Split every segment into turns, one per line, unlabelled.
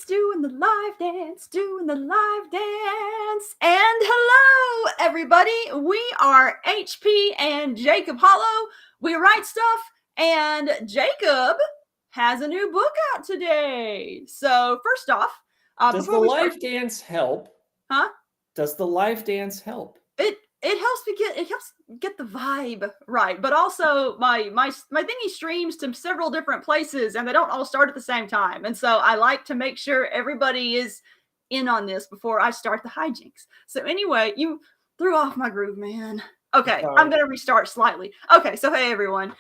doing the live dance, doing the live dance. And hello, everybody. We are HP and Jacob Holo. We write stuff, and Jacob has a new book out today. So first off,
does the live dance help?
Huh?
Does the live dance help?
It helps get the vibe right, but also my thingy streams to several different places, and they don't all start at the same time, and so I like to make sure everybody is in on this before I start the hijinks. So anyway, you threw off my groove, man. Okay, I'm gonna restart slightly. Okay, so hey everyone.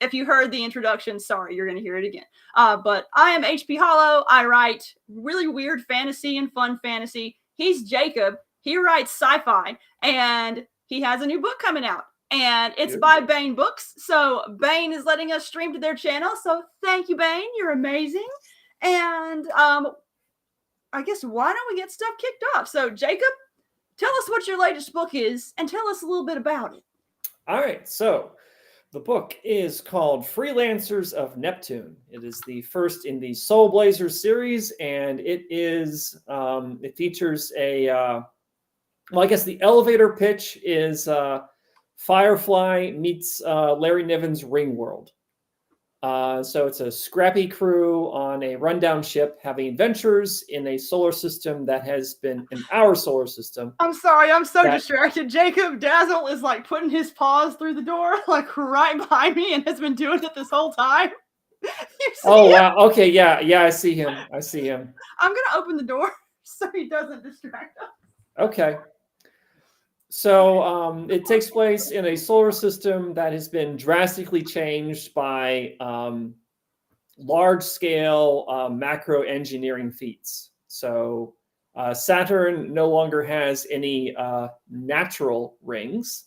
If you heard the introduction, sorry, you're going to hear it again. But I am HP Holo. I write really weird fantasy and fun fantasy. He's Jacob. He writes sci-fi, and he has a new book coming out. And it's by Baen Books. So Baen is letting us stream to their channel. So thank you, Baen. You're amazing. And I guess why don't we get stuff kicked off? So Jacob, tell us what your latest book is and tell us a little bit about it.
All right. So the book is called Freelancers of Neptune. It is the first in the Soul Blazers series, and it is it features a well, I guess the elevator pitch is Firefly meets Larry Niven's Ringworld. So it's a scrappy crew on a rundown ship having adventures in a solar system that has been in our solar system.
I'm sorry, I'm so distracted. Jacob, Dazzle is like putting his paws through the door, like right behind me, and has been doing it this whole time.
Oh, wow. Okay, yeah, I see him.
I'm going to open the door so he doesn't distract us.
Okay. So it takes place in a solar system that has been drastically changed by large-scale macro engineering feats. So Saturn no longer has any natural rings.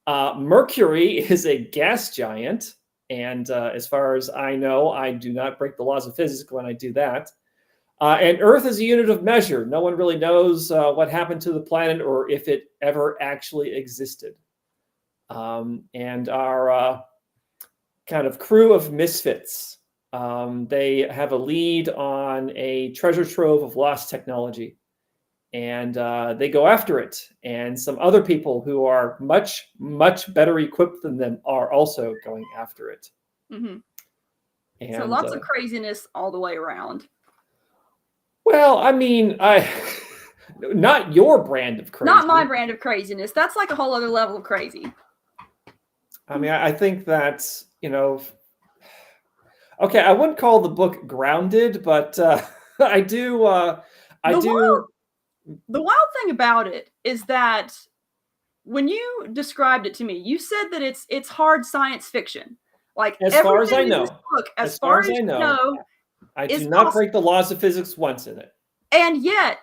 Mercury is a gas giant. And as far as I know, I do not break the laws of physics when I do that. And Earth is a unit of measure. No one really knows what happened to the planet or if it ever actually existed. And our kind of crew of misfits, they have a lead on a treasure trove of lost technology. And they go after it. And some other people who are much, much better equipped than them are also going after it.
Mm-hmm. And, so lots of craziness all the way around.
Well, I mean, not your brand of crazy.
Not my brand of craziness. That's like a whole other level of crazy.
I mean, I think that's, okay, I wouldn't call the book grounded, but I do.
The wild thing about it is that when you described it to me, you said that it's hard science fiction. Like
as far as I know,
as far as I know,
I do not break the laws of physics once in it.
And yet,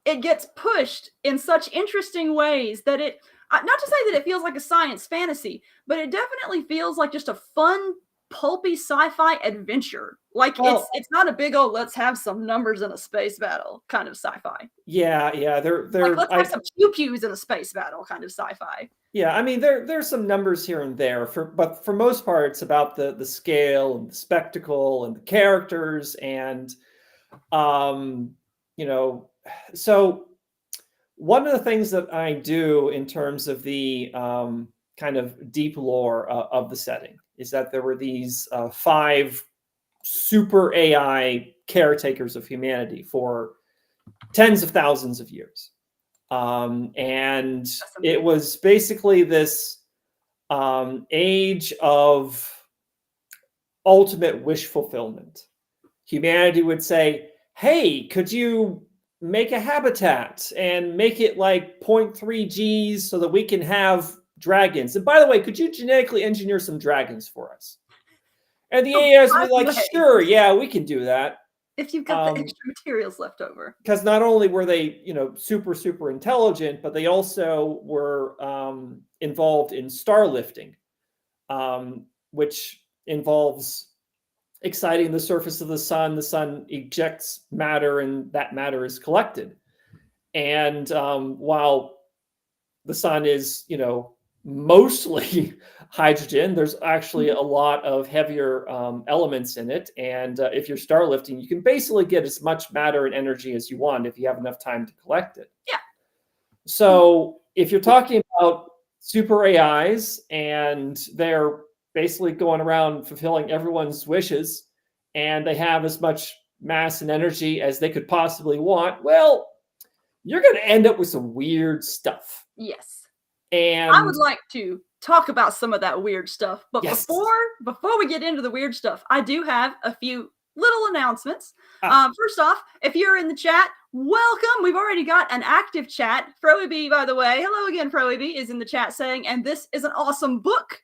it gets pushed in such interesting ways that it, not to say that it feels like a science fantasy, but it definitely feels like just a fun, pulpy sci-fi adventure. Like, it's not a big old, let's have some numbers in a space battle kind of sci-fi.
Yeah. They're
like, let's have some pew-pews in a space battle kind of sci-fi.
Yeah, I mean, there's some numbers here and there, but for most part, it's about the scale and the spectacle and the characters and, so one of the things that I do in terms of the kind of deep lore of the setting is that there were these 5 super AI caretakers of humanity for tens of thousands of years. And it was basically this age of ultimate wish fulfillment. Humanity would say, hey, could you make a habitat and make it like 0.3 Gs so that we can have dragons? And by the way, could you genetically engineer some dragons for us? And the AIs would be like, sure, yeah, we can do that.
If you've got the extra materials left over.
Because not only were they, super, super intelligent, but they also were involved in star lifting, which involves exciting the surface of the sun. The sun ejects matter, and that matter is collected. And while the sun is, mostly hydrogen. There's actually a lot of heavier elements in it. And if you're star lifting, you can basically get as much matter and energy as you want if you have enough time to collect it.
Yeah.
So if you're talking about super AIs and they're basically going around fulfilling everyone's wishes and they have as much mass and energy as they could possibly want, well, you're going to end up with some weird stuff.
Yes.
And
I would like to talk about some of that weird stuff. But
yes.
before we get into the weird stuff, I do have a few little announcements.
Ah.
First off, if you're in the chat, welcome. We've already got an active chat. Froeby, by the way, hello again, Froeby, is in the chat saying, and this is an awesome book.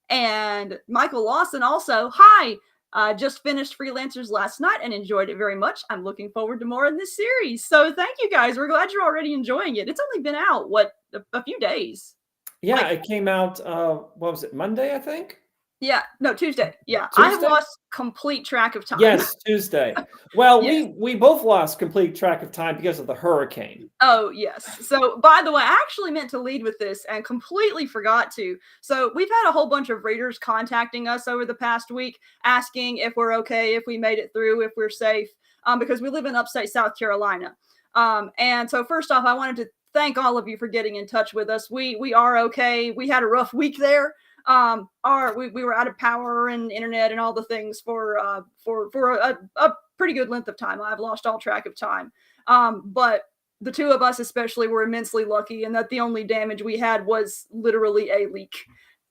And Michael Lawson also, hi. Just finished Freelancers last night and enjoyed it very much. I'm looking forward to more in this series. So thank you guys. We're glad you're already enjoying it. It's only been out, a few days.
Yeah, it came out, what was it, Monday, I think?
Yeah, no, Tuesday. Yeah,
Tuesday?
I have lost complete track of time.
Yes, Tuesday. Well,
yes.
we both lost complete track of time because of the hurricane.
Oh, yes. So, by the way, I actually meant to lead with this and completely forgot to. So, we've had a whole bunch of readers contacting us over the past week, asking if we're okay, if we made it through, if we're safe, because we live in upstate South Carolina. And so, first off, I wanted to thank all of you for getting in touch with us. We are okay. We had a rough week there. We were out of power and internet and all the things for a pretty good length of time. I've lost all track of time. But the two of us especially were immensely lucky in that the only damage we had was literally a leak.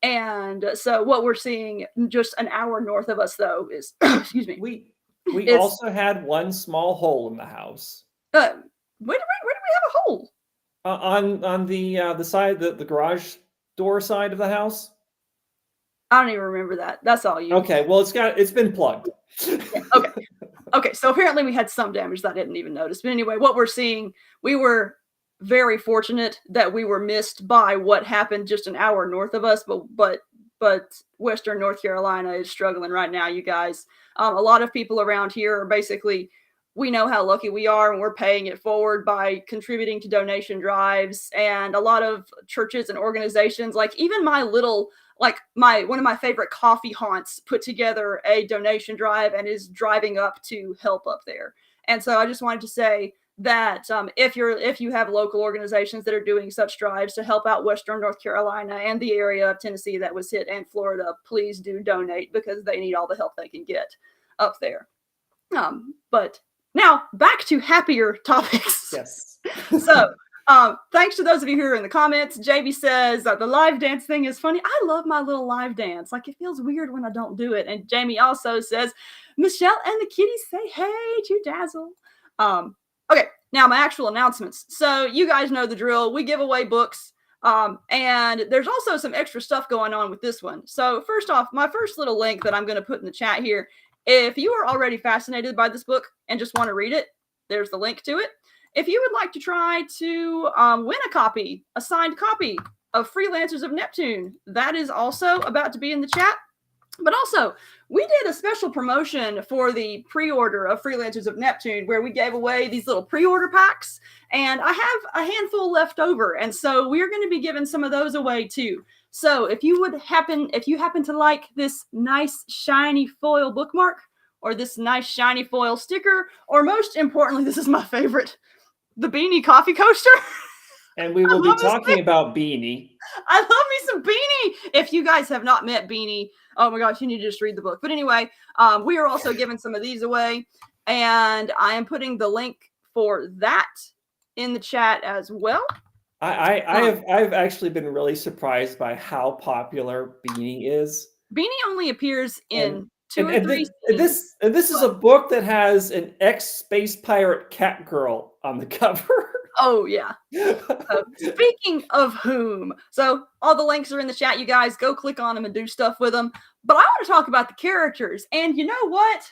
And so what we're seeing just an hour north of us though is excuse me.
We also had one small hole in the house.
Where did we have a hole?
On the side, the garage door side of the house.
I don't even remember that. That's all you.
Okay, well, it's been plugged.
Okay, so apparently we had some damage that I didn't even notice. But anyway, what we're seeing, we were very fortunate that we were missed by what happened just an hour north of us. But Western North Carolina is struggling right now, you guys. A lot of people around here are basically, we know how lucky we are, and we're paying it forward by contributing to donation drives. And a lot of churches and organizations, like even one of my favorite coffee haunts put together a donation drive and is driving up to help up there. And so I just wanted to say that if you have local organizations that are doing such drives to help out Western North Carolina and the area of Tennessee that was hit and Florida, please do donate because they need all the help they can get up there. But now back to happier topics.
Yes.
So thanks to those of you who are in the comments. JB says the live dance thing is funny. I love my little live dance. Like, it feels weird when I don't do it. And Jamie also says, Michelle and the kitties say hey to Dazzle. Okay, now my actual announcements. So you guys know the drill. We give away books. And there's also some extra stuff going on with this one. So first off, my first little link that I'm going to put in the chat here. If you are already fascinated by this book and just want to read it, there's the link to it. If you would like to try to win a signed copy of Freelancers of Neptune, that is also about to be in the chat. But also, we did a special promotion for the pre-order of Freelancers of Neptune where we gave away these little pre-order packs. And I have a handful left over. And so we're going to be giving some of those away too. So if you happen to like this nice shiny foil bookmark or this nice shiny foil sticker, or most importantly, this is my favorite, the Beanie coffee coaster.
And we will be talking about Beanie.
I love me some Beanie. If you guys have not met Beanie, oh my gosh, you need to just read the book. But anyway, we are also giving some of these away. And I am putting the link for that in the chat as well.
I've actually been really surprised by how popular Beanie is.
Beanie only appears in two or three
scenes. This is a book that has an ex-space pirate cat girl on the cover.
Oh, yeah. Speaking of whom, so all the links are in the chat, you guys. Go click on them and do stuff with them. But I want to talk about the characters. And you know what?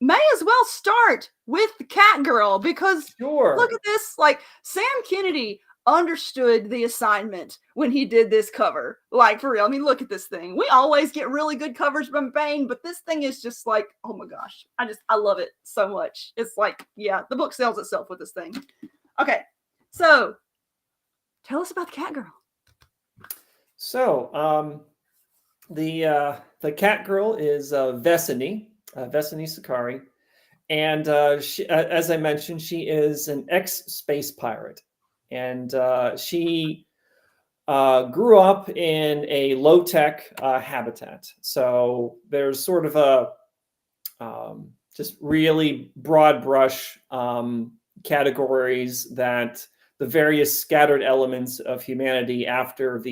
May as well start with the cat girl because look at this. Like, Sam Kennedy understood the assignment when he did this cover. Like, for real. I mean, look at this thing. We always get really good covers from Baen, but this thing is just like, oh my gosh. I love it so much. It's like, yeah, the book sells itself with this thing. Okay, so tell us about the cat girl.
So the cat girl is Vesini Sakari, and she, as I mentioned, she is an ex-space pirate, and she grew up in a low-tech habitat. So there's sort of a just really broad brush categories that the various scattered elements of humanity after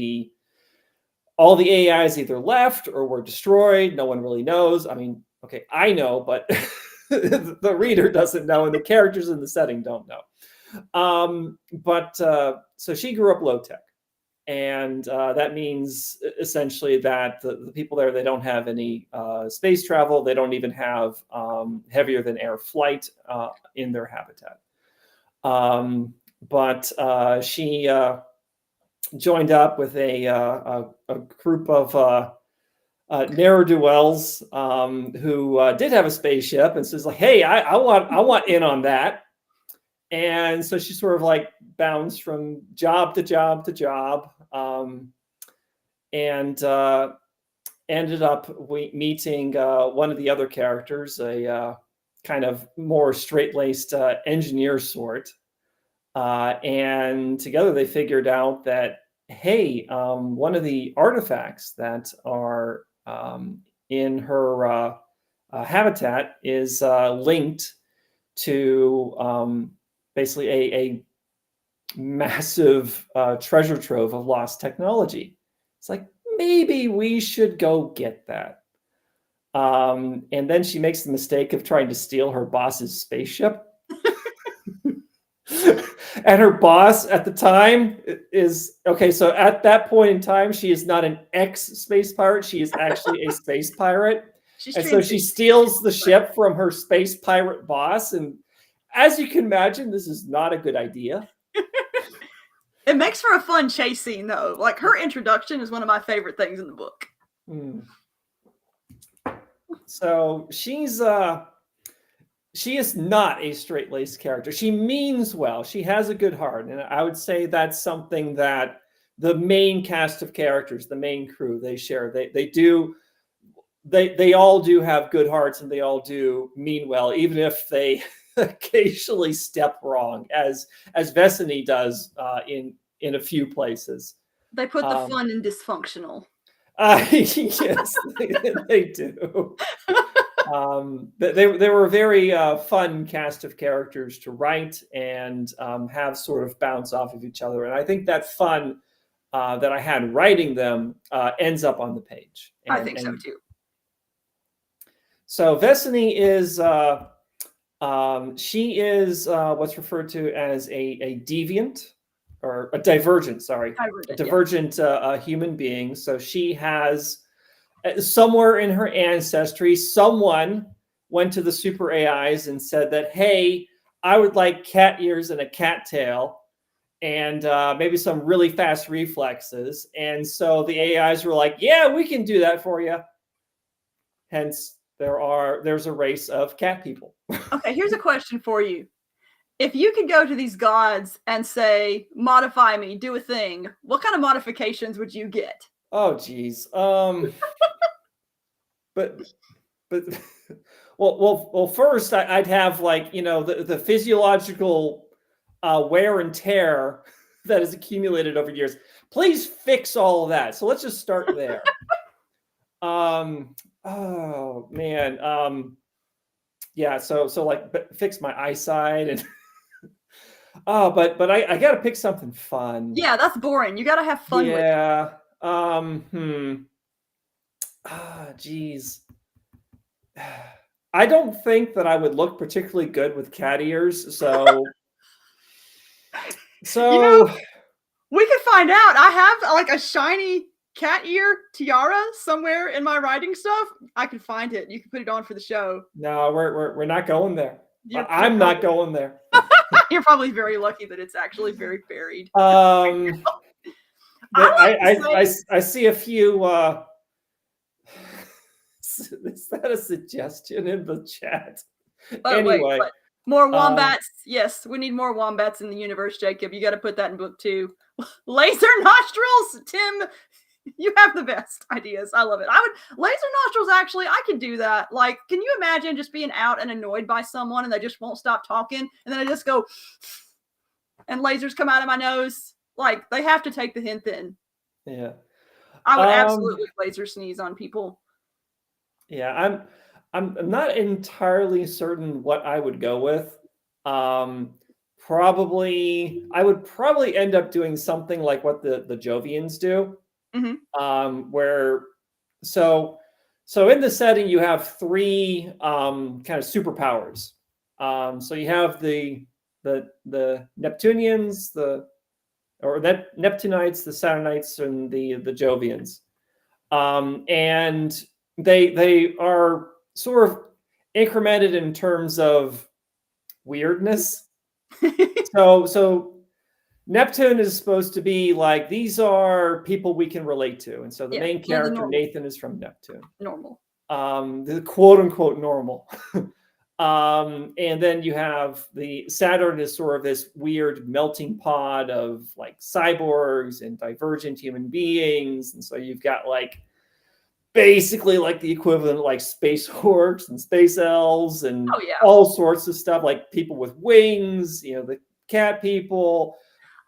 all the AIs either left or were destroyed. No one really knows. I mean, okay, I know, but the reader doesn't know, and the characters in the setting don't know. So she grew up low tech, and that means essentially that the people there, they don't have any space travel. They don't even have heavier than air flight in their habitat. But she joined up with a group of ne'er-do-wells who did have a spaceship, and so it's like, hey, I want in on that. And so she sort of like bounced from job to job to job, and ended up meeting one of the other characters, a kind of more straight-laced engineer sort. And together they figured out that, hey, one of the artifacts that are in her habitat is linked to basically a massive treasure trove of lost technology. It's like, maybe we should go get that. And then she makes the mistake of trying to steal her boss's spaceship. And her boss at the time is, okay, so at that point in time, she is not an ex-space pirate. She is actually a space pirate. And so she steals the ship from her space pirate boss. And as you can imagine, this is not a good idea.
It makes for a fun chase scene, though. Like, her introduction is one of my favorite things in the book.
So she is not a straight-laced character. She means well. She has a good heart. And I would say that's something that the main cast of characters, the main crew, they share. They all do have good hearts, and they all do mean well, even if they occasionally step wrong, as Vesini does in a few places.
They put the fun in dysfunctional.
Yes, they do. They were a very fun cast of characters to write and have sort of bounce off of each other. And I think that fun that I had writing them ends up on the page.
I think so too.
So Vesini is she is what's referred to as a deviant, or a divergent. Sorry, a divergent human being. So she has, somewhere in her ancestry, someone went to the super AIs and said that, hey, I would like cat ears and a cat tail, and maybe some really fast reflexes. And so the AIs were like, yeah, we can do that for you. Hence, there's a race of cat people.
Okay, here's a question for you. If you could go to these gods and say, modify me, do a thing, what kind of modifications would you get?
Oh, geez. But well, first I'd have, like, the physiological wear and tear that has accumulated over years. Please fix all of that. So let's just start there. Oh man. Yeah. So like fix my eyesight and. Oh, but I got to pick something fun.
Yeah, that's boring. You got to have fun with it.
Yeah. Geez. I don't think that I would look particularly good with cat ears, so
we could find out. I have like a shiny cat ear tiara somewhere in my writing stuff. I could find it. You can put it on for the show.
No, we're not going there. I'm not going there.
You're probably very lucky that it's actually very buried.
I see a few. Is that a suggestion in the chat? Anyway,
wait. More wombats. Yes, we need more wombats in the universe, Jacob. You got to put that in book 2. Laser nostrils, Tim. You have the best ideas. I love it. Laser nostrils, actually, I could do that. Like, can you imagine just being out and annoyed by someone and they just won't stop talking? And then I just go, and lasers come out of my nose. Like, they have to take the hint then.
Yeah.
I would absolutely laser sneeze on people.
Yeah, I'm not entirely certain what I would go with. Probably I would probably end up doing something like what the Jovians do. Where so in the setting you have three kind of superpowers. So you have the Neptunians, the Neptunites, the Saturnites, and the Jovians. And they are sort of incremented in terms of weirdness. So Neptune is supposed to be like, these are people we can relate to. And so the main character, Nathan, is from Neptune.
Normal.
The quote unquote normal. And then you have the Saturn is sort of this weird melting pot of like cyborgs and divergent human beings. And so you've got like basically like the equivalent of like space orcs and space elves and all sorts of stuff, like people with wings, the cat people.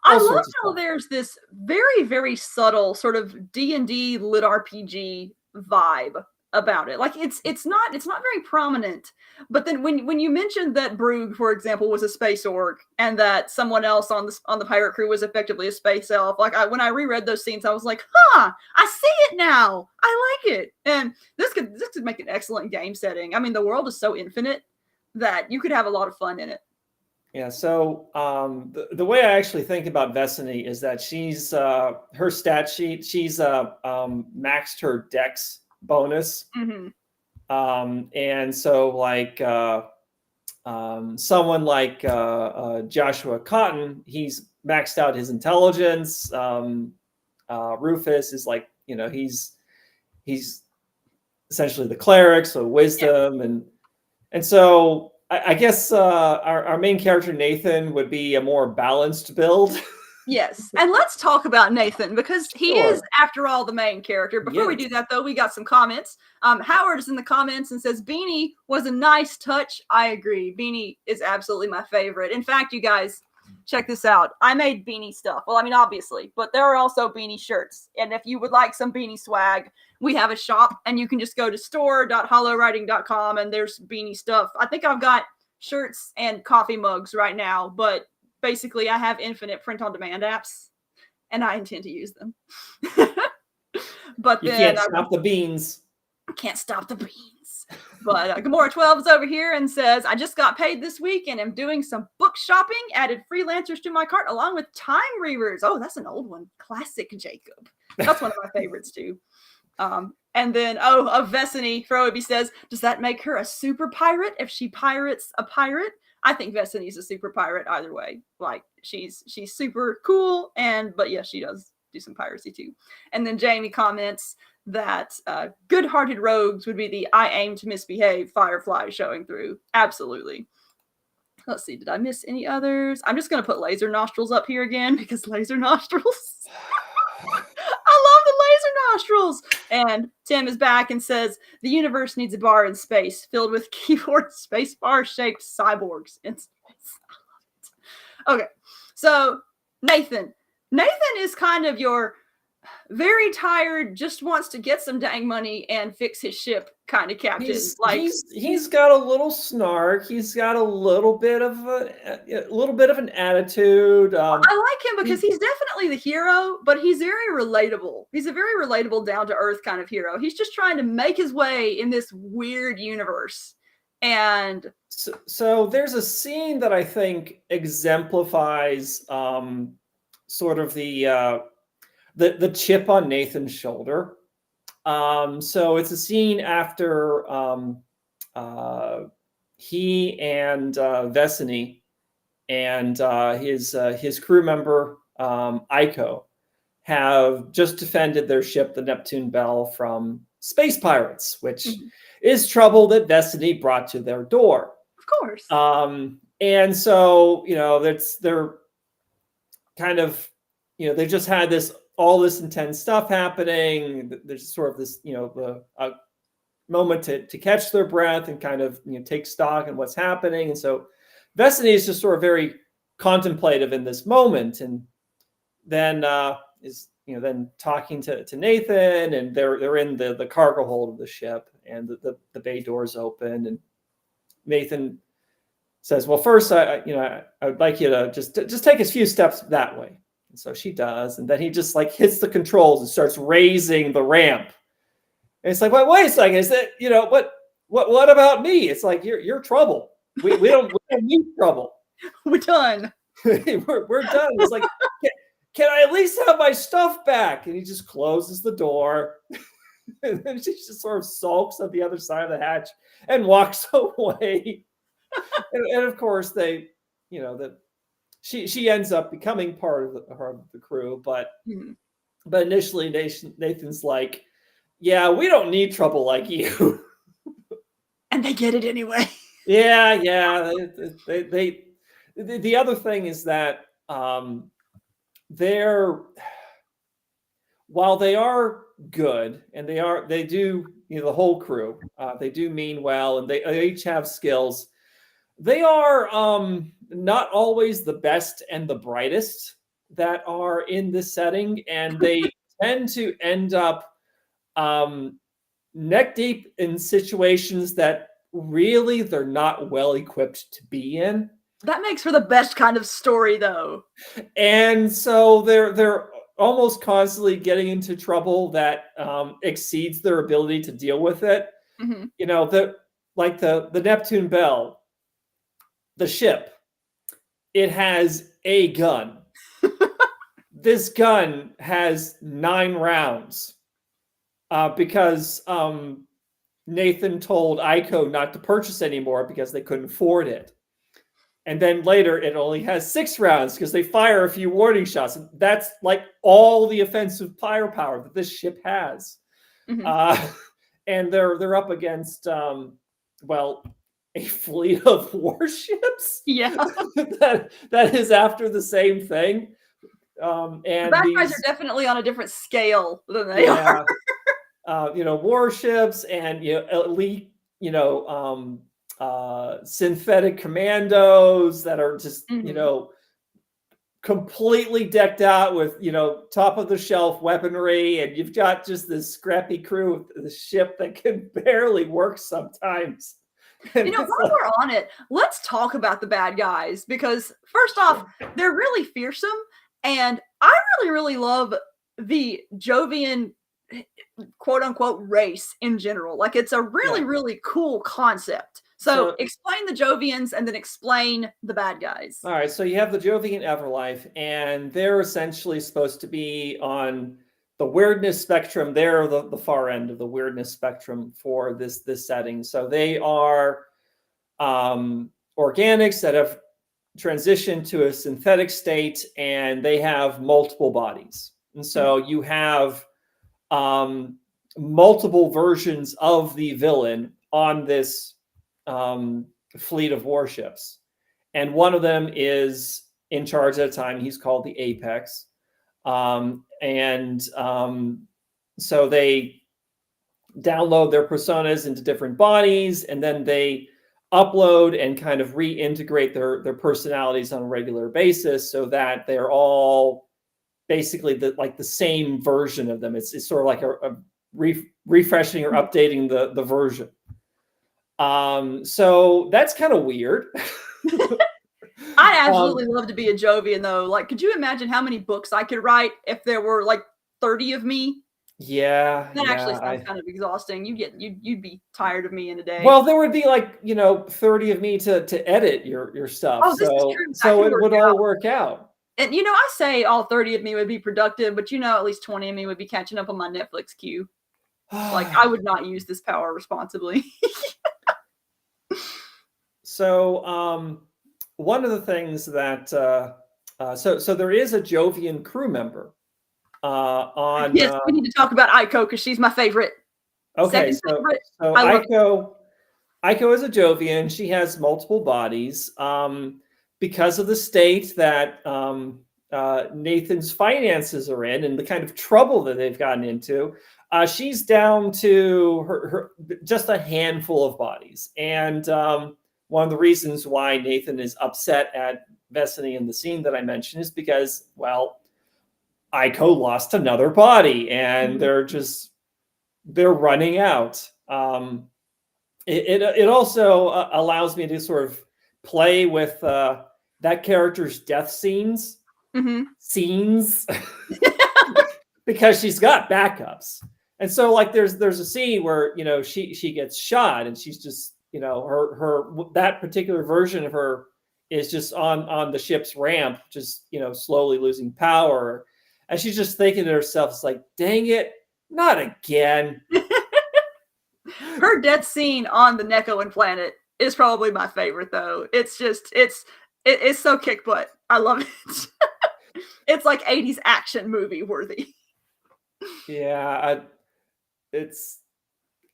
I love how there's this very, very subtle sort of D&D lit RPG vibe about it. Like it's not very prominent. But then when you mentioned that Brugg, for example, was a space orc and that someone else on the pirate crew was effectively a space elf, like when I reread those scenes, I was like, I see it now. I like it. And this could make an excellent game setting. I mean, the world is so infinite that you could have a lot of fun in it.
Yeah, so the way I actually think about Vesini is that she's her stat sheet, she's maxed her dex bonus. And so like someone like Joshua Cotton, he's maxed out his intelligence. Rufus is like, he's essentially the cleric, so wisdom. And so I guess our main character, Nathan, would be a more balanced build.
Yes. And let's talk about Nathan, because he is, after all, the main character. Before we do that, though, we got some comments. Howard is in the comments and says, Beanie was a nice touch. I agree. Beanie is absolutely my favorite. In fact, you guys, check this out. I made beanie stuff. Well, I mean, obviously, but there are also beanie shirts. And if you would like some beanie swag, we have a shop, and you can just go to store.holowriting.com, and there's beanie stuff. I think I've got shirts and coffee mugs right now, but basically I have infinite print-on-demand apps, and I intend to use them. But
you can't stop the beans.
I can't stop the beans. But Gamora12 is over here and says, I just got paid this week and am doing some book shopping, added Freelancers to my cart along with Time Reavers. Oh, that's an old one. Classic Jacob. That's one of my favorites too. And then, Vesini Froeby says, does that make her a super pirate if she pirates a pirate? I think Vesini's a super pirate either way. Like, she's super cool, but yeah, she does do some piracy too. And then Jamie comments that good-hearted rogues would be the I aim to misbehave Firefly showing through. Absolutely. Let's see, did I miss any others? I'm just going to put laser nostrils up here again, because laser nostrils. I love the laser nostrils. And Tim is back and says, the universe needs a bar in space filled with keyboard spacebar shaped cyborgs in space. I love it. Okay, so Nathan is kind of your very tired, just wants to get some dang money and fix his ship kind of captain.
He's got a little snark. He's got a little bit of an attitude.
I like him because he's definitely the hero, but he's very relatable. He's a very relatable, down to earth kind of hero. He's just trying to make his way in this weird universe. And
so there's a scene that I think exemplifies sort of the chip on Nathan's shoulder. So it's a scene after he and Vesini and his crew member Aiko have just defended their ship, the Neptune Belle, from space pirates, which is trouble that Vesini brought to their door.
Of course.
And so, they're kind of, they just had this all this intense stuff happening. There's sort of this, a moment to catch their breath and kind of take stock in what's happening. And so Destiny is just sort of very contemplative in this moment, and then is then talking to Nathan, and they're in the cargo hold of the ship, and the bay doors open, and Nathan says, "Well, first, I would like you to just take a few steps that way." And so she does, and then he just like hits the controls and starts raising the ramp. And it's like, wait a second, is that what about me? It's like you're trouble. We don't need trouble.
We're done.
we're done. It's like, can I at least have my stuff back? And he just closes the door. And then she just sort of sulks at the other side of the hatch and walks away. and of course, they, she ends up becoming part of the crew. But initially, Nathan's like, yeah, we don't need trouble like you.
And they get it anyway.
Yeah. They the other thing is that while they are good, and they do, the whole crew, they do mean well, and they each have skills. They are not always the best and the brightest that are in this setting, and they tend to end up neck deep in situations that really they're not well equipped to be in.
That makes for the best kind of story, though. And
so they're almost constantly getting into trouble that exceeds their ability to deal with it. Mm-hmm. The Neptune Belle, the ship, it has a gun. This gun has 9 rounds because Nathan told Aiko not to purchase anymore because they couldn't afford it. And then later it only has 6 rounds because they fire a few warning shots. And that's like all the offensive firepower that this ship has. Mm-hmm. And they're up against, a fleet of warships.
Yeah.
that is after the same thing. And
the bad guys are definitely on a different scale than they are.
Warships and elite, synthetic commandos that are just completely decked out with top of the shelf weaponry, and you've got just this scrappy crew of the ship that can barely work sometimes.
While we're on it, let's talk about the bad guys, because first off, they're really fearsome, and I really love the Jovian quote unquote race in general. Like, it's a really cool concept. So explain the Jovians and then explain the bad guys.
All right. So you have the Jovian Everlife, and they're essentially supposed to be on the weirdness spectrum. They're the far end of the weirdness spectrum for this setting. So they are organics that have transitioned to a synthetic state, and they have multiple bodies. And so you have multiple versions of the villain on this fleet of warships, and one of them is in charge at a time. He's called the Apex, so they download their personas into different bodies, and then they upload and kind of reintegrate their personalities on a regular basis, so that they're all basically the same version of them. It's sort of like a refreshing or updating the version. So that's kind of weird.
I'd absolutely love to be a Jovian, though. Like, could you imagine how many books I could write if there were like 30 of me?
Yeah.
That actually sounds kind of exhausting. You'd be tired of me in a day.
Well, there would be 30 of me to edit your stuff.
Oh, this is true.
So it would all work out.
And I say all 30 of me would be productive, but at least 20 of me would be catching up on my Netflix queue. Like, I would not use this power responsibly.
So one of the things that so there is a Jovian crew member on.
Yes, we need to talk about Aiko because she's my favorite.
Okay, so Aiko is a Jovian. She has multiple bodies because of the state that Nathan's finances are in and the kind of trouble that they've gotten into, she's down to her just a handful of bodies. And one of the reasons why Nathan is upset at Vesony in the scene that I mentioned is because, well, Aiko lost another body and they're running out. It also allows me to sort of play with that character's death scenes because she's got backups. And so like there's a scene where, you know, she gets shot and she's just, you know, her that particular version of her is just on the ship's ramp, just, you know, slowly losing power. And she's just thinking to herself, it's like, dang it, not again.
Her death scene on the Nekoan planet is probably my favorite, though. It's just, it's so kick butt. I love it. It's like 80s action movie worthy.
Yeah, it's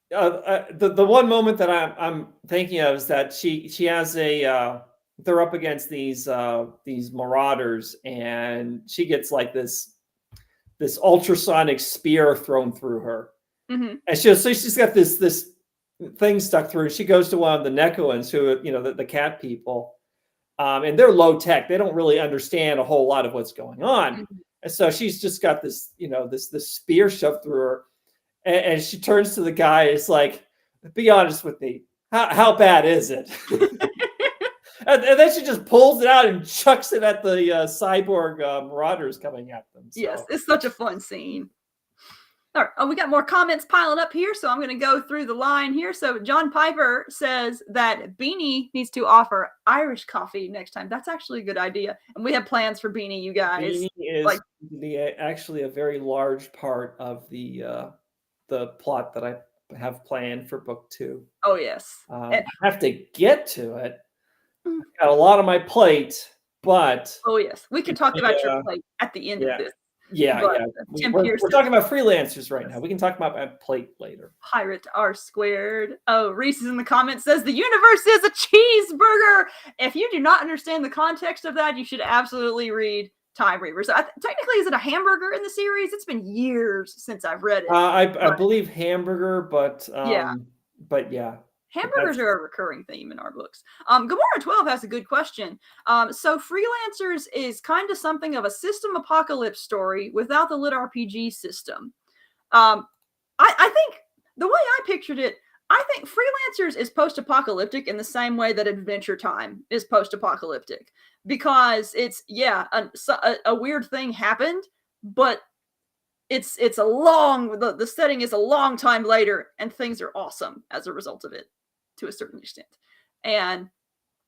the one moment that I'm thinking of is that she has a they're up against these marauders, and she gets like this ultrasonic spear thrown through her, and she's got this thing stuck through. She goes to one of the Nekoans, who, you know, the cat people, and they're low tech. They don't really understand a whole lot of what's going on, and so she's just got this, you know, this spear shoved through her. And she turns to the guy. It's like, be honest with me. How bad is it? and then she just pulls it out and chucks it at the cyborg marauders coming at them. So.
Yes, it's such a fun scene. All right. Oh, we got more comments piling up here, so I'm going to go through the line here. So John Piper says that Beanie needs to offer Irish coffee next time. That's actually a good idea. And we have plans for Beanie, you guys.
Beanie is actually a very large part of the plot that I have planned for book 2.
Oh, yes.
I have to get to it. I've got a lot on my plate, but...
Oh, yes. We can talk about your plate at the end of this.
Yeah. We're talking about freelancers right now. We can talk about my plate later.
Pirate R squared. Oh, Reese is in the comments, says the universe is a cheeseburger. If you do not understand the context of that, you should absolutely read Time Reavers. Technically, is it a hamburger in the series? It's been years since I've read it.
I believe hamburger, but yeah.
Hamburgers are a recurring theme in our books. Gamora12 has a good question. So Freelancers is kind of something of a system apocalypse story without the lit RPG system. I think the way I pictured it, I think Freelancers is post-apocalyptic in the same way that Adventure Time is post-apocalyptic, because it's a weird thing happened, but it's a long the setting is a long time later, and things are awesome as a result of it to a certain extent. And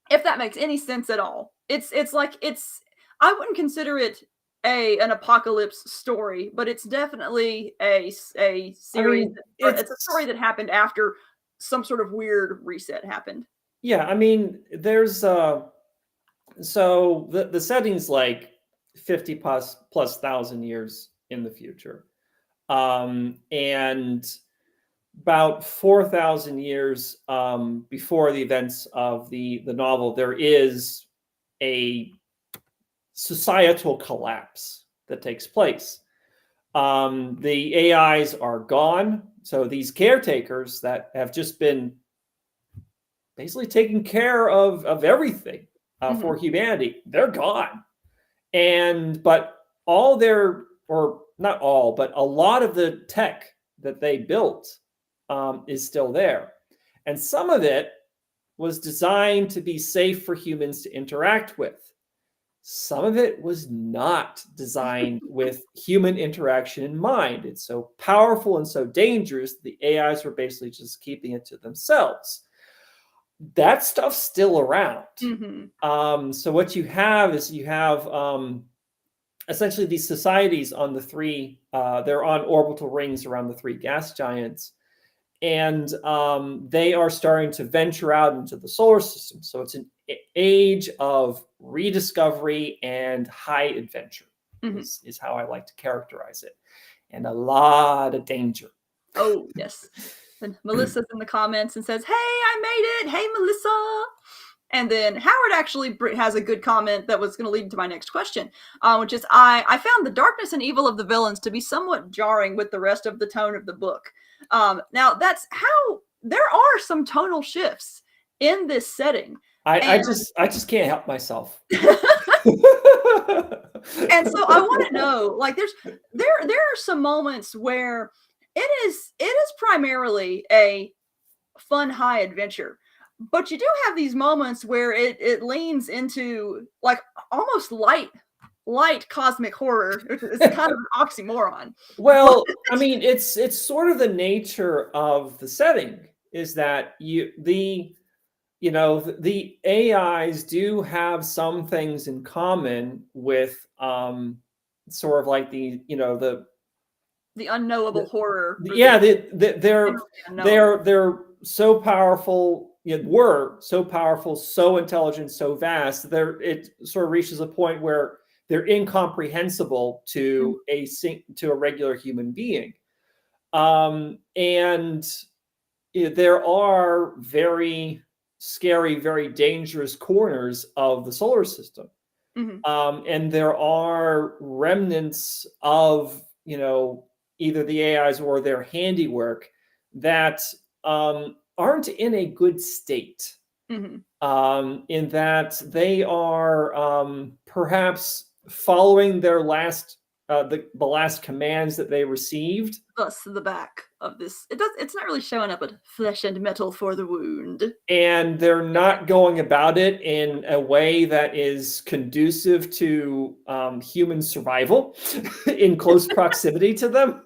if that makes any sense at all, it's I wouldn't consider it an apocalypse story, but it's definitely a series. I mean, it's a story that happened after some sort of weird reset happened.
Yeah, I mean, there's so the setting's like 50 plus thousand years in the future, and about 4,000 years before the events of the novel, there is a societal collapse that takes place. The AIs are gone. So these caretakers that have just been basically taking care of everything for humanity, they're gone. But all their, or not all, but a lot of the tech that they built is still there. And some of it was designed to be safe for humans to interact with. Some of it was not designed with human interaction in mind. It's so powerful and so dangerous, the AIs were basically just keeping it to themselves. That stuff's still around. So what you have is essentially these societies on the three, they're on orbital rings around the three gas giants. And they are starting to venture out into the solar system. So it's an age of rediscovery and high adventure is how I like to characterize it. And a lot of danger.
Oh, yes. And Melissa's in the comments and says, hey, I made it. Hey, Melissa. And then Howard actually has a good comment that was going to lead to my next question, which is I found the darkness and evil of the villains to be somewhat jarring with the rest of the tone of the book. Now, that's how there are some tonal shifts in this setting.
I just can't help myself.
And so I want to know, like, there are some moments where it is primarily a fun high adventure, but you do have these moments where it leans into like almost light cosmic horror. It's kind of an oxymoron.
Well, I mean, it's sort of the nature of the setting is that the AIs do have some things in common with sort of like the
unknowable horror.
Yeah, they're so powerful. Were so powerful, so intelligent, so vast. It sort of reaches a point where they're incomprehensible to a regular human being, and there are very scary, very dangerous corners of the solar system, and there are remnants of either the AIs or their handiwork that aren't in a good state, in that they are perhaps following their last the last commands that they received.
Thus the back of this. It's not really showing up, but flesh and metal for the wound.
And they're not going about it in a way that is conducive to human survival in close proximity to them.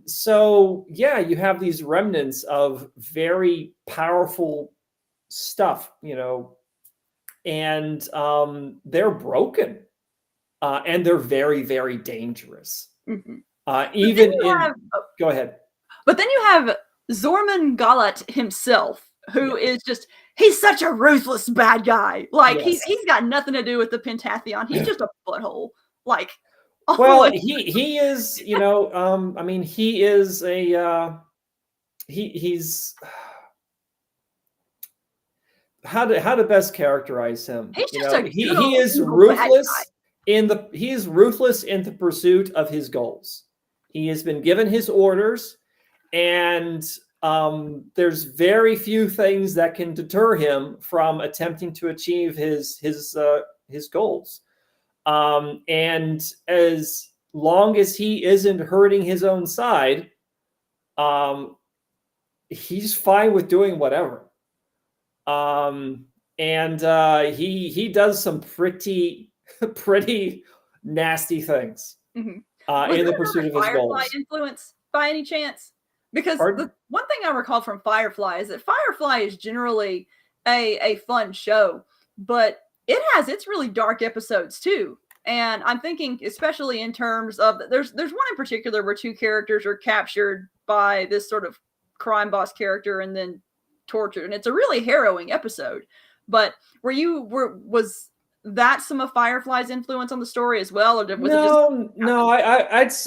So yeah, you have these remnants of very powerful stuff, and they're broken, and they're very, very dangerous. Even in go ahead.
But then you have Zorman Galat himself, who is he's such a ruthless bad guy. Like he's got nothing to do with the Pentathlon. He's just a butthole. Like,
well, he is, I mean, he is a he's how to best characterize him.
He's just
he is ruthless he's ruthless in the pursuit of his goals. He has been given his orders, and there's very few things that can deter him from attempting to achieve his goals. And as long as he isn't hurting his own side, he's fine with doing whatever. And he does some pretty nasty things in the pursuit of his goals.
Firefly influence by any chance? Because the one thing I recall from Firefly is that Firefly is generally a fun show, but it has its really dark episodes too. And I'm thinking, especially in terms of, there's one in particular where two characters are captured by this sort of crime boss character and then tortured, and it's a really harrowing episode. But was that some of Firefly's influence on the story as well, or was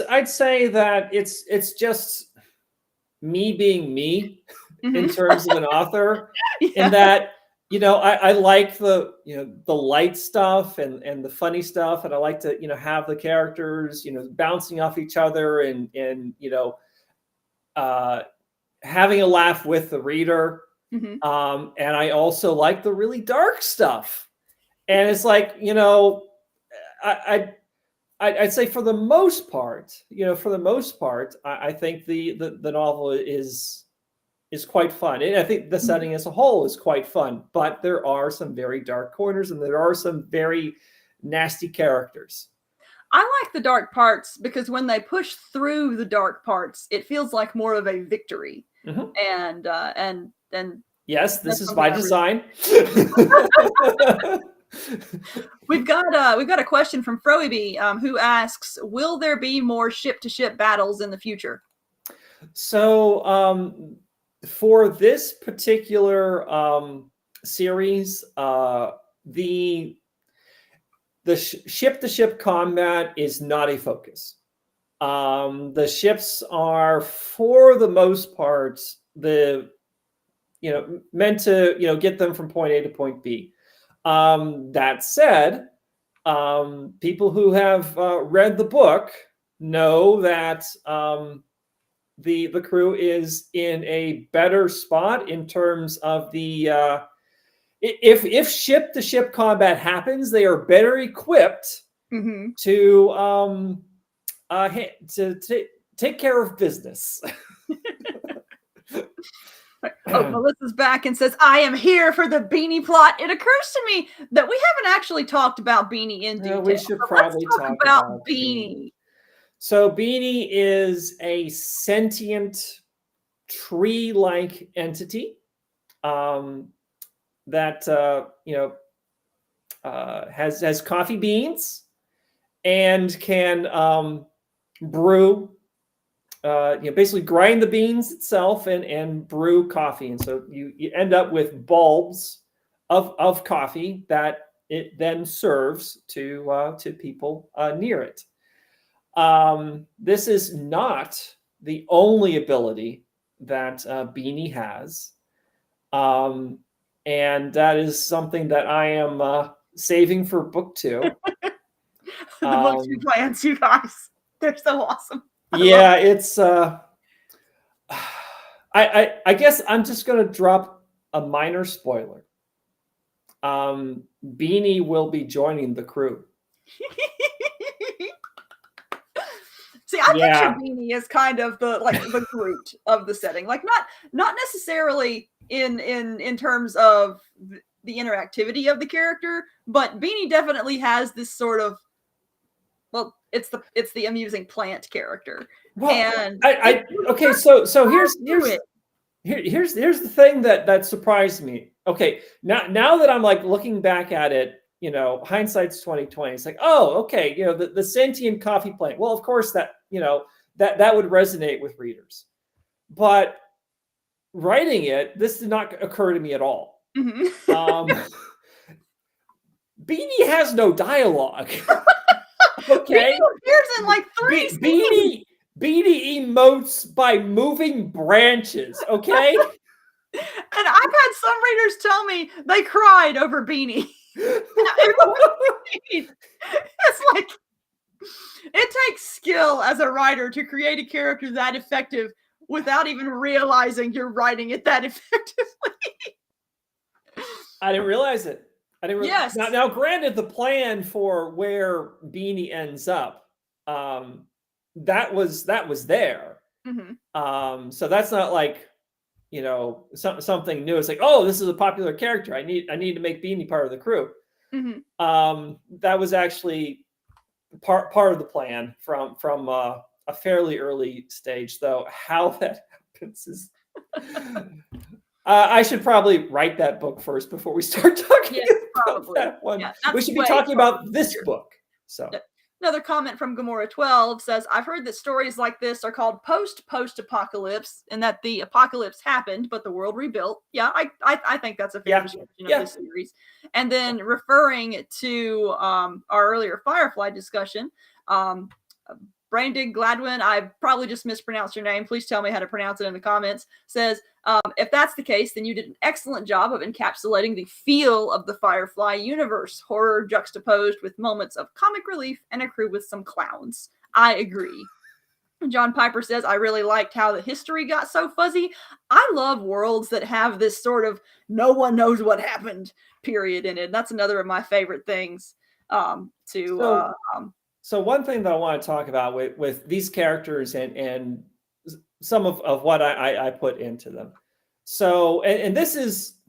I'd say that it's just me being me in terms of an author, in that I like the light stuff and the funny stuff, and I like to have the characters bouncing off each other and having a laugh with the reader. And I also like the really dark stuff. And it's like, I'd say for the most part, I think the novel is quite fun. And I think the setting as a whole is quite fun, but there are some very dark corners and there are some very nasty characters.
I like the dark parts because when they push through the dark parts, it feels like more of a victory. And
yes, this is by design.
We've got a question from Froeby, who asks, will there be more ship-to-ship battles in the future?
So for this particular series, the ship-to-ship combat is not a focus. The ships are, for the most part, meant to, get them from point A to point B. That said, people who have read the book know that the crew is in a better spot in terms of the if ship to ship combat happens, they are better equipped to take care of business.
Oh, Melissa's back and says, I am here for the Beanie plot. It occurs to me that we haven't actually talked about Beanie in detail.
We should probably talk about
Beanie.
So Beanie is a sentient tree-like entity that has coffee beans and can brew. Basically grind the beans itself and brew coffee, and so you end up with bulbs of coffee that it then serves to people near it. This is not the only ability that Beanie has, and that is something that I am saving for book 2.
The book 2 plans, you guys, they're so awesome.
Yeah, it's I guess I'm just gonna drop a minor spoiler. Beanie will be joining the crew.
See, I picture Beanie as kind of the Groot of the setting, like not necessarily in terms of the interactivity of the character, but Beanie definitely has this sort of, well, it's the amusing plant character.
Well,
and
okay, so here's the thing that surprised me. Okay, now that I'm like looking back at it, hindsight's 2020. It's like, oh, okay, the sentient coffee plant. Well, of course that that would resonate with readers, but writing it, this did not occur to me at all. Beanie has no dialogue. Okay,
Beanie appears in like 3 scenes.
Beanie emotes by moving branches. Okay,
and I've had some readers tell me they cried over Beanie. It's like, it takes skill as a writer to create a character that effective without even realizing you're writing it that effectively.
I didn't realize it.
Yes.
Now, granted, the plan for where Beanie ends up, that was there. So that's not like, something new. It's like, oh, this is a popular character. I need to make Beanie part of the crew. That was actually part of the plan from a fairly early stage, though. How that happens is. I should probably write that book first before we start talking about that one. Yeah, we should be talking about this book. So
another comment from Gamora12 says, I've heard that stories like this are called post-apocalypse, and that the apocalypse happened, but the world rebuilt. Yeah, I think that's a fair description of this series. And then referring to our earlier Firefly discussion, Brandon Gladwin, I probably just mispronounced your name. Please tell me how to pronounce it in the comments. Says, if that's the case, then you did an excellent job of encapsulating the feel of the Firefly universe. Horror juxtaposed with moments of comic relief and a crew with some clowns. I agree. John Piper says, I really liked how the history got so fuzzy. I love worlds that have this sort of no one knows what happened period in it. That's another of my favorite things
So one thing that I want to talk about with these characters and some of what I put into them. So, and this is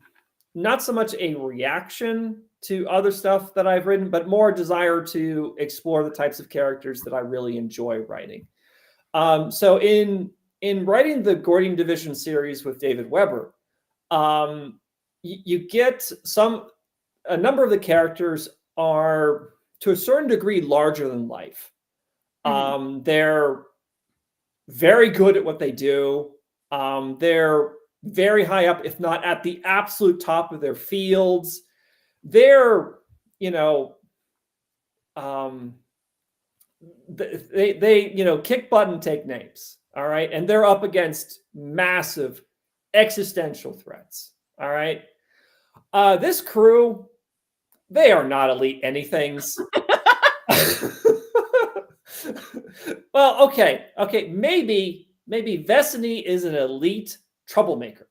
not so much a reaction to other stuff that I've written, but more a desire to explore the types of characters that I really enjoy writing. So in writing the Gordian Division series with David Weber, you get a number of the characters are to a certain degree larger than life. They're very good at what they do. They're very high up, if not at the absolute top of their fields. They're, they kick butt and take names. All right. And they're up against massive, existential threats. All right. This crew, they are not elite anythings. Well, okay. Maybe Vesiny is an elite troublemaker.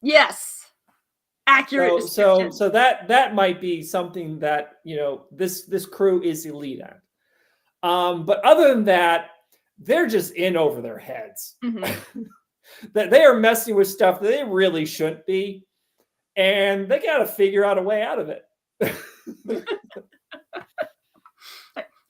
Yes. Accurate description.
So that might be something that, you know, this crew is elite at. But other than that, they're just in over their heads. That they are messing with stuff that they really shouldn't be, and they got to figure out a way out of it.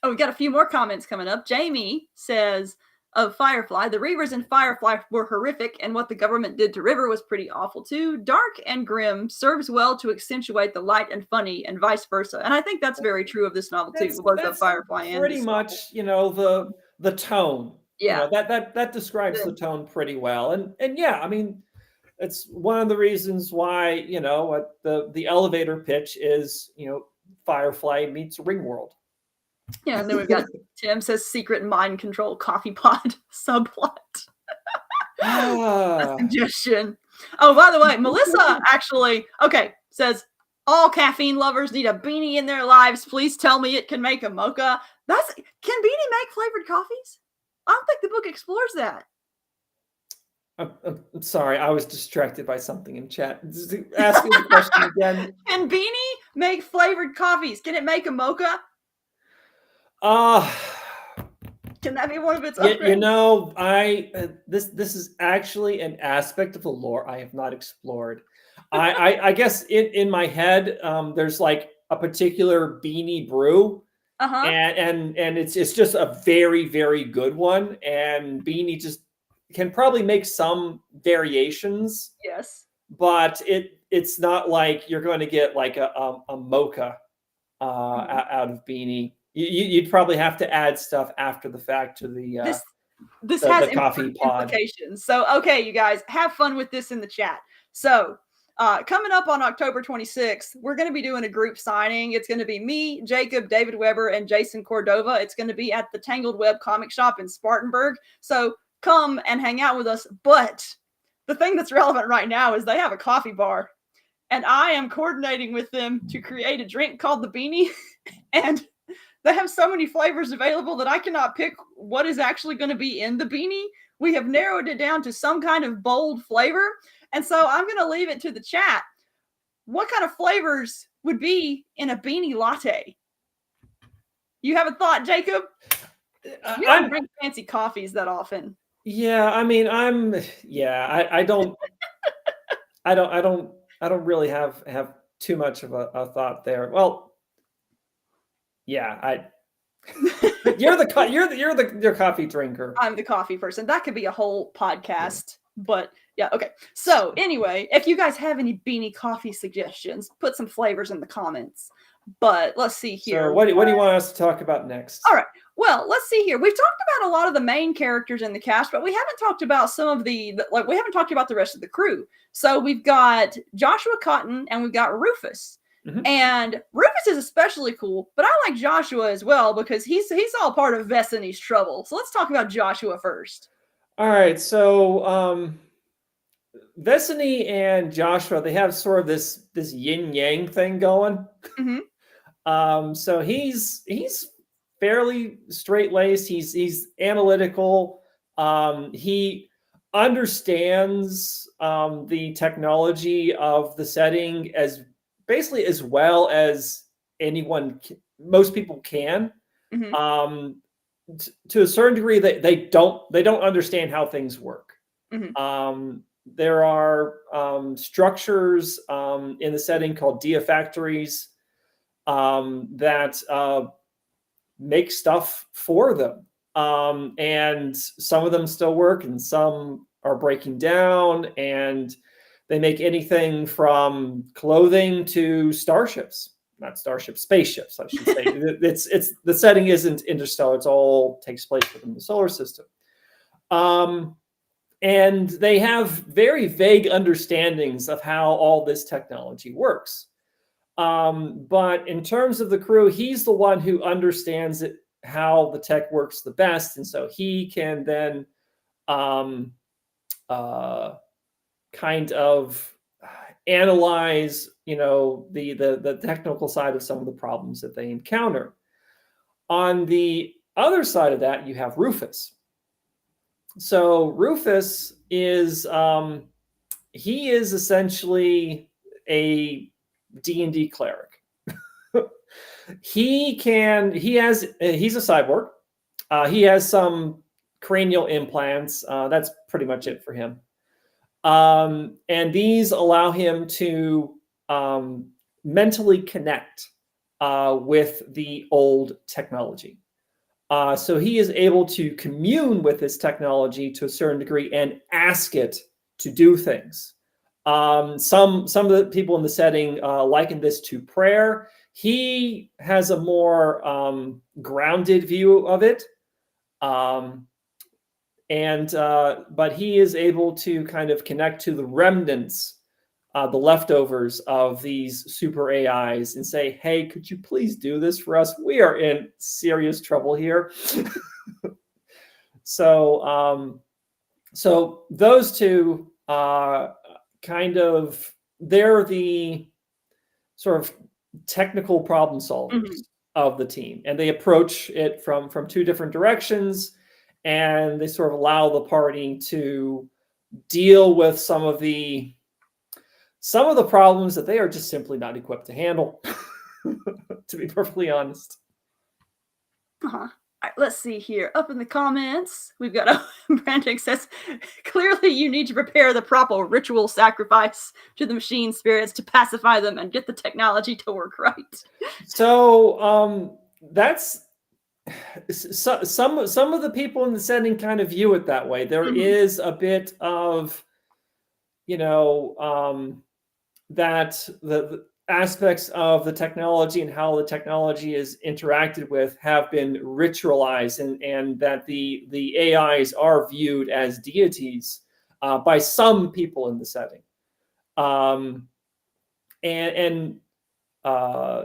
Oh, we got a few more comments coming up. Jamie says of Firefly, the Reavers in Firefly were horrific, and what the government did to River was pretty awful too. Dark and grim serves well to accentuate the light and funny, and vice versa. And I think that's very true of this novel too. Both the Firefly and
pretty much, you know, the tone.
Yeah,
you know, that describes the tone pretty well. And yeah, I mean, it's one of the reasons why, you know, what the elevator pitch is, you know, Firefly meets Ringworld.
Yeah, and then we've got Tim says secret mind control coffee pod subplot. A suggestion. Oh, by the way, Melissa actually says all caffeine lovers need a beanie in their lives. Please tell me it can make a mocha. Can beanie make flavored coffees? I don't think the book explores that.
I'm sorry, I was distracted by something in chat. Ask me the question again.
Can beanie make flavored coffees? Can it make a mocha? Can that be one of its upgrades?
You know, this is actually an aspect of the lore I have not explored. I guess in my head, there's like a particular beanie brew. And it's just a very, very good one. And beanie just can probably make some variations.
Yes.
But it's not like you're going to get like a mocha out of beanie. You'd probably have to add stuff after the fact to the
this has
the coffee pod
implications. So okay, you guys have fun with this in the chat. So coming up on October 26th, we're going to be doing a group signing. It's going to be me, Jacob, David Weber, and Jason Cordova. It's going to be at the Tangled Web Comic Shop in Spartanburg. So come and hang out with us. But the thing that's relevant right now is they have a coffee bar, and I am coordinating with them to create a drink called the Beanie. And they have so many flavors available that I cannot pick what is actually going to be in the beanie. We have narrowed it down to some kind of bold flavor. And so I'm going to leave it to the chat. What kind of flavors would be in a beanie latte? You have a thought, Jacob? You don't drink fancy coffees that often.
Yeah, I mean, I don't really have too much of a thought there. Well, yeah, you're the coffee drinker.
I'm the coffee person. That could be a whole podcast, but yeah, okay. So anyway, if you guys have any beanie coffee suggestions, put some flavors in the comments. But let's see here.
So what do you want us to talk about next?
All right. Well, let's see here. We've talked about a lot of the main characters in the cast, but we haven't talked about some of we haven't talked about the rest of the crew. So we've got Joshua Cotton and we've got Rufus. And Rufus is especially cool, but I like Joshua as well because he's all part of Vesiny's trouble. So let's talk about Joshua first.
All right. So Vesiny and Joshua, they have sort of this yin yang thing going. So he's fairly straight laced. He's analytical. He understands the technology of the setting as well as most people can. To a certain degree, they don't understand how things work. There are structures in the setting called dia factories that make stuff for them. And some of them still work and some are breaking down, and they make anything from clothing to starships. Not starships, spaceships, I should say. It's the setting isn't interstellar. It's all takes place within the solar system. And they have very vague understandings of how all this technology works. But in terms of the crew, he's the one who understands how the tech works the best. And so he can then kind of analyze, the technical side of some of the problems that they encounter. On the other side of that, you have Rufus. So Rufus is he is essentially a D&D cleric. He's a cyborg. He has some cranial implants. That's pretty much it for him. And these allow him to mentally connect with the old technology. So he is able to commune with this technology to a certain degree and ask it to do things. Some of the people in the setting liken this to prayer. He has a more grounded view of it. But he is able to kind of connect to the remnants, the leftovers of these super AIs and say, hey, could you please do this for us? We are in serious trouble here. So those two they're the sort of technical problem solvers of the team. And they approach it from two different directions. And they sort of allow the party to deal with some of the problems that they are just simply not equipped to handle, to be perfectly honest.
All right, let's see here. Up in the comments, we've got Brandon says, clearly you need to prepare the proper ritual sacrifice to the machine spirits to pacify them and get the technology to work right.
So that's... some of the people in the setting kind of view it that way. There is a bit of, that the aspects of the technology and how the technology is interacted with have been ritualized, and that the AIs are viewed as deities by some people in the setting.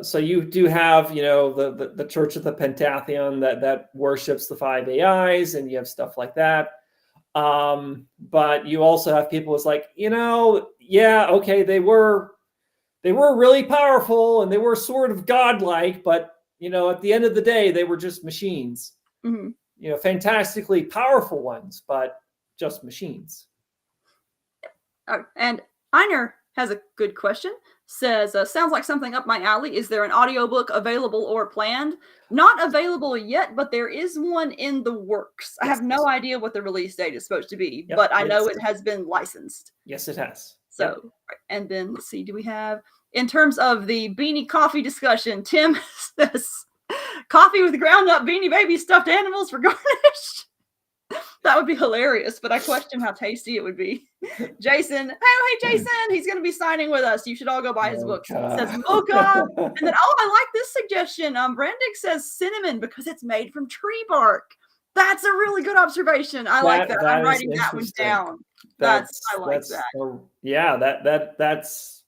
So you do have, the Church of the Pentathlon that worships the 5 AIs, and you have stuff like that. But you also have people who's like, yeah, okay, they were really powerful and they were sort of godlike, but at the end of the day, they were just machines. Fantastically powerful ones, but just machines.
And Einer has a good question. Says, sounds like something up my alley. Is there an audiobook available or planned? Not available yet, but there is one in the works. Yes. I have no idea what the release date is supposed to be, but I know it has been licensed.
Yes, it has.
So, and then let's see, do we have, in terms of the beanie coffee discussion, Tim says, coffee with ground up Beanie Baby stuffed animals for garnish. That would be hilarious, but I question how tasty it would be. Jason, hey Jason, he's going to be signing with us. You should all go buy his books. It says mocha. And then, I like this suggestion. Brandick says cinnamon because it's made from tree bark. That's a really good observation. I like that. I'm writing that one down. I like that.
That's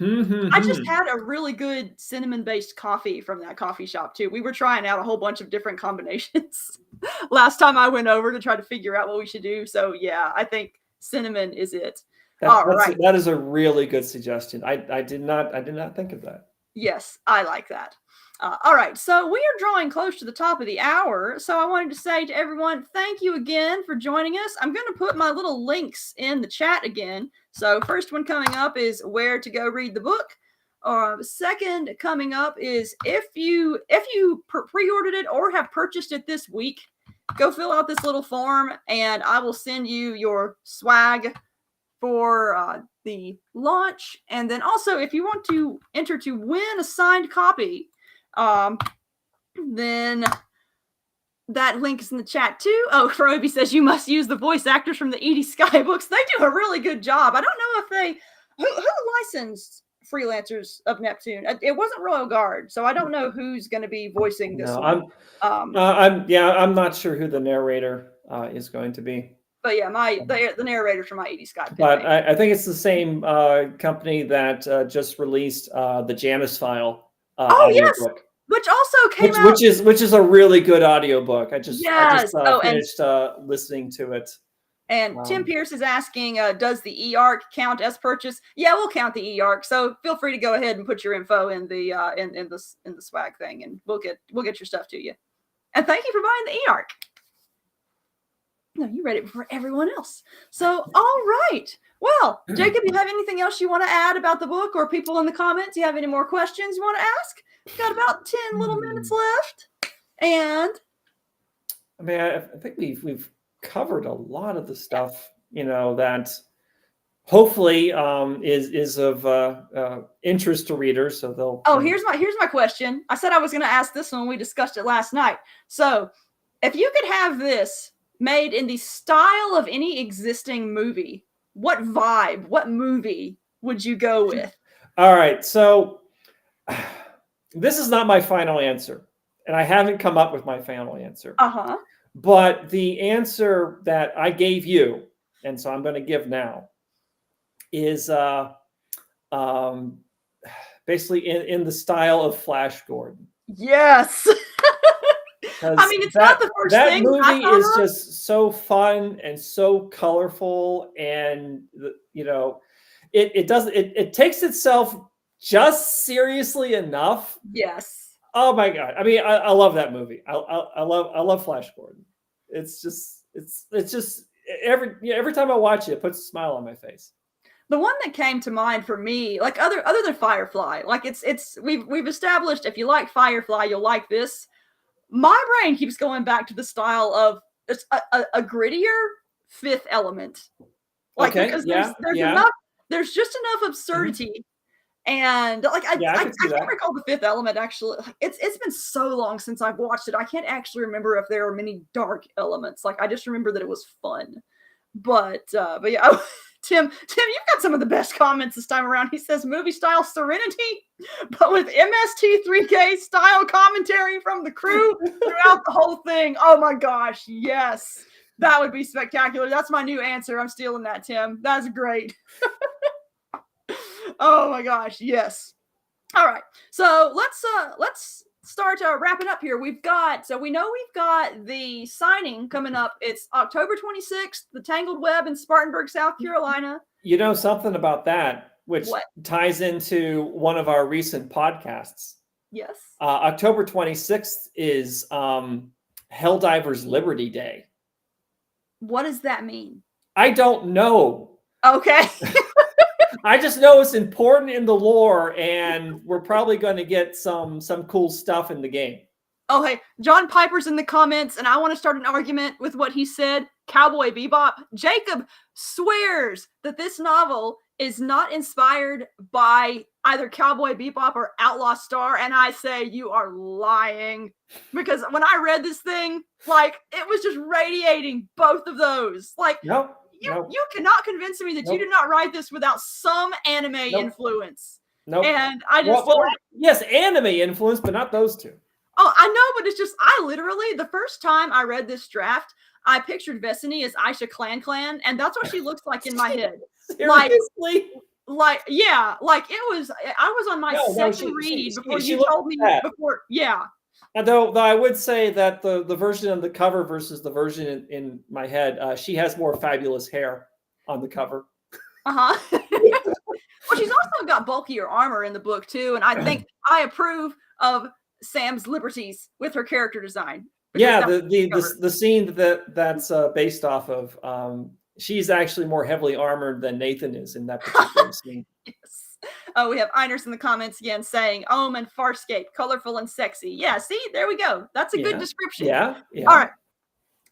I just had a really good cinnamon-based coffee from that coffee shop too. We were trying out a whole bunch of different combinations last time I went over to try to figure out what we should do. So yeah, I think cinnamon is it.
That is a really good suggestion. I did not think of that.
Yes, I like that. All right, so we are drawing close to the top of the hour. So I wanted to say to everyone, thank you again for joining us. I'm going to put my little links in the chat again. So first one coming up is where to go read the book. Second coming up is if you pre-ordered it or have purchased it this week, go fill out this little form and I will send you your swag for the launch. And then also if you want to enter to win a signed copy, then that link is in the chat too. Oh, Froby says you must use the voice actors from the Edie Skye books. They do a really good job. I don't know if they who licensed Freelancers of Neptune. It wasn't Royal Guard, so I don't know who's going to be voicing this one.
I'm not sure who the narrator is going to be.
But yeah, the narrator's from my Edie Skye.
But I think it's the same company that just released the Janus File.
Yes.
Book.
Which also came out,
which is a really good audiobook. I just finished listening to it
And Tim Pierce is asking, does the e-arc count as purchase? Yeah, we'll count the e-arc. So feel free to go ahead and put your info in the in the swag thing, and we'll get your stuff to you. And thank you for buying the e-arc. No, you read it before everyone else. So all right. Well, Jacob, you have anything else you want to add about the book, or people in the comments? You have any more questions you want to ask? We've got about 10 little minutes left. And
I mean, I think we've covered a lot of the stuff, that hopefully is of interest to readers. So they'll.
Oh, here's my question. I said I was going to ask this one when we discussed it last night. So, if you could have this made in the style of any existing movie, what vibe, what movie would you go with?
All right, so this is not my final answer, and I haven't come up with my final answer. But the answer that I gave you, and so I'm going to give now, is basically in the style of Flash Gordon.
Yes. I mean, it's not the first thing.
That movie is just so fun and so colorful, and it takes itself just seriously enough.
Yes.
Oh my God! I mean, I love that movie. I love Flash Gordon. It's just every time I watch it, it puts a smile on my face.
The one that came to mind for me, like other than Firefly, like we've established if you like Firefly, you'll like this. My brain keeps going back to the style of a grittier Fifth Element. Like,
okay,
because
there's
there's just enough absurdity. And like I can't recall the Fifth Element actually. It's been so long since I've watched it. I can't actually remember if there are many dark elements. Like I just remember that it was fun. But yeah, Tim, you've got some of the best comments this time around. He says movie style Serenity, but with MST3K style commentary from the crew throughout the whole thing. Oh my gosh, yes. That would be spectacular. That's my new answer. I'm stealing that, Tim. That's great. Oh my gosh, yes. All right, so let's start wrapping up here. We know we've got the signing coming up. It's October 26th, the Tangled Web in Spartanburg, South Carolina.
You know something about that, which ties into one of our recent podcasts.
Yes.
October 26th is Helldivers Liberty Day.
What does that mean?
I don't know.
Okay.
I just know it's important in the lore, and we're probably going to get some cool stuff in the game.
Oh, hey, John Piper's in the comments, and I want to start an argument with what he said. Cowboy Bebop. Jacob swears that this novel is not inspired by either Cowboy Bebop or Outlaw Star, and I say you are lying. Because when I read this thing, like, it was just radiating both of those. Like,
Nope.
You cannot convince me that you did not write this without some anime influence.
Nope.
And I just
yes, anime influence, but not those two.
Oh, I know, but it's just I literally the first time I read this draft, I pictured Vesini as Aisha Clan, and that's what she looks like in my head.
Seriously?
Like it was. I was on my second read before you told me before. Yeah.
Though I would say that the version on the cover versus the version in my head, she has more fabulous hair on the cover.
Well, she's also got bulkier armor in the book too, and I think I approve of Sam's liberties with her character design.
Yeah, the scene that's based off of, she's actually more heavily armored than Nathan is in that particular scene.
Yes. Oh, we have Einers in the comments again saying Ohm and Farscape, colorful and sexy. Yeah, see, there we go. That's a good description.
Yeah.
All right.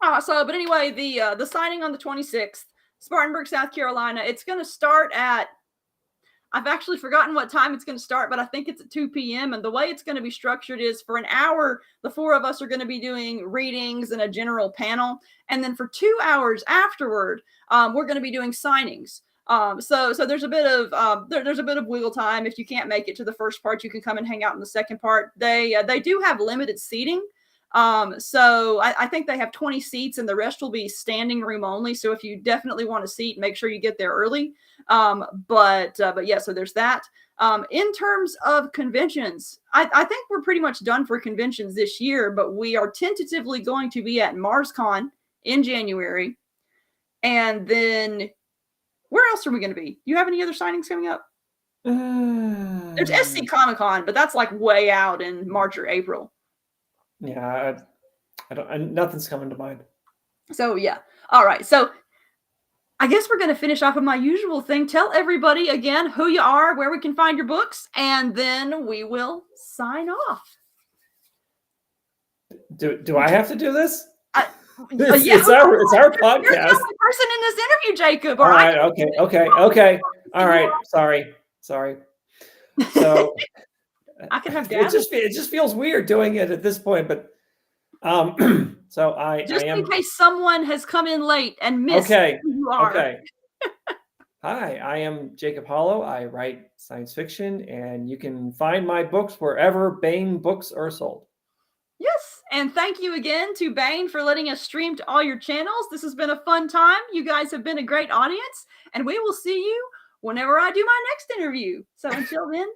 But anyway, the signing on the 26th, Spartanburg, South Carolina. It's going to start at, I've actually forgotten what time it's going to start, but I think it's at 2 p.m. And the way it's going to be structured is for an hour, the four of us are going to be doing readings and a general panel. And then for 2 hours afterward, we're going to be doing signings. So there's a bit of there's a bit of wiggle time. If you can't make it to the first part, you can come and hang out in the second part. They do have limited seating. So I think they have 20 seats and the rest will be standing room only. So if you definitely want a seat, make sure you get there early. But yeah, so there's that. In terms of conventions, I think we're pretty much done for conventions this year, but we are tentatively going to be at MarsCon in January. And then where else are we going to be? Do you have any other signings coming up? There's SC Comic Con, but that's like way out in March or April.
Yeah, I don't. Nothing's coming to mind.
So yeah. All right. So I guess we're going to finish off with my usual thing. Tell everybody again who you are, where we can find your books, and then we will sign off.
Do I have to do this?
It's
our podcast.
You're the only person in this interview, Jacob.
All right. Okay. All right. Sorry. So
I can have Dazzle.
It just feels weird doing it at this point, but so I am,
in case someone has come in late and missed who you are.
Okay. Hi, I am Jacob Holo. I write science fiction, and you can find my books wherever Baen Books are sold.
Yes, and thank you again to Baen for letting us stream to all your channels. This has been a fun time. You guys have been a great audience, and we will see you whenever I do my next interview. So until then,